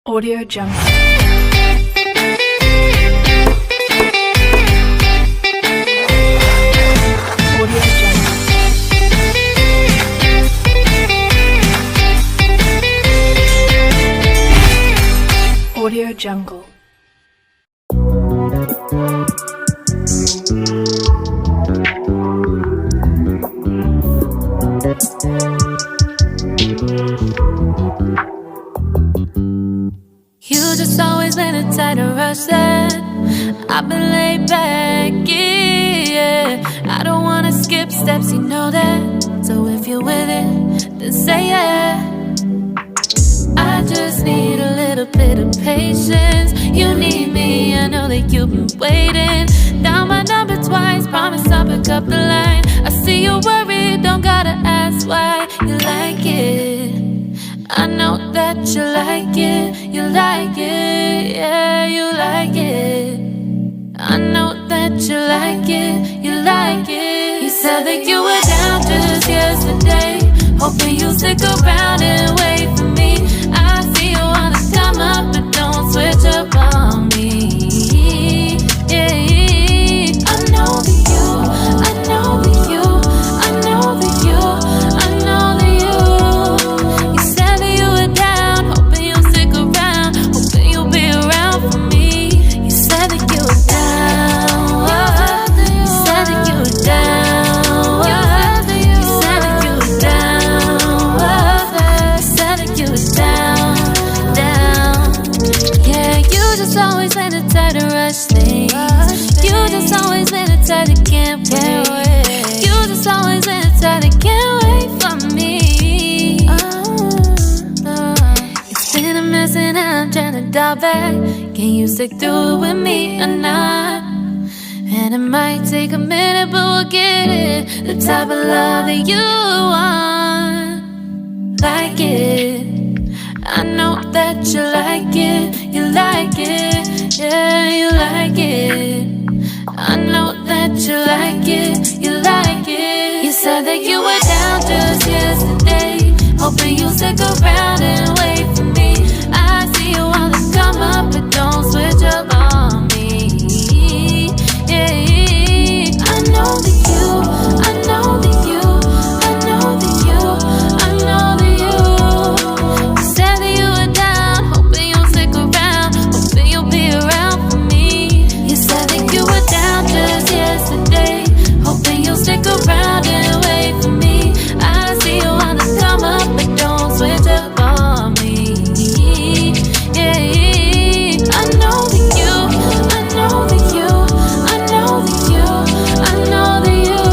Audio Jungle. Audio Jungle. Audio Jungle. You just always been a tight and rush that I've been laid back, yeah. I don't wanna skip steps, you know that. So if you're with it, then say yeah. I just need a little bit of patience. You need me, I know that you've been waiting. Down my number twice, promise I'll pick up the line. I see you worried, don't gotta ask why. You like it, I know that you like it. You like it, yeah, you like it. I know that you like it, you like it. You said that you were down just yesterday, hoping you'll stick around and wait for me. I see you wanna come up, but don't switch up on me, yeah. I know that you, I know that you, I know that you, I know that you. You said that you were down, hoping you'll stick around, hoping you'll be around for me. You said that you were down, you said that you were down, you said that you were down, you said that you were down, down. Yeah, you just always been the type to rush things. You just always been the type that can't wait. You just always been the type that can't wait for me. It's been a mess and I'm trying to dial back. Can you stick through it with me or not? And it might take a minute, but we'll get it. The type of love that you want, like it. I know that you like it, you like it, yeah, you like it. I know that you like it, you like it. You said that you were down just yesterday, hoping you'll stick around and wait for me. I see you wanna come up, but don't switch up on me, yeah. I know that you, I know that you, I know that you, I know that you. You said that you were down, hoping you'll stick around, hoping you'll be around for me. You said that you were down just yesterday, hoping you'll stick around and wait for me. I see you wanna come up, but don't switch up on me, yeah. I know that you, I know that you, I know that you, I know that you.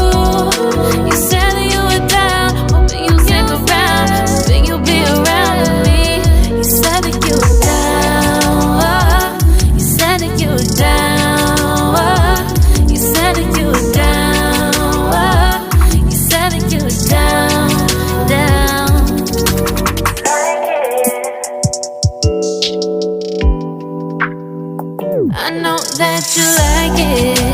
You said that you were down, hoping you'll stick around, hoping you'll be around with me. You said that you were down, you said that you were down, you said that you were down, you said that you were down, down. I know that you like it.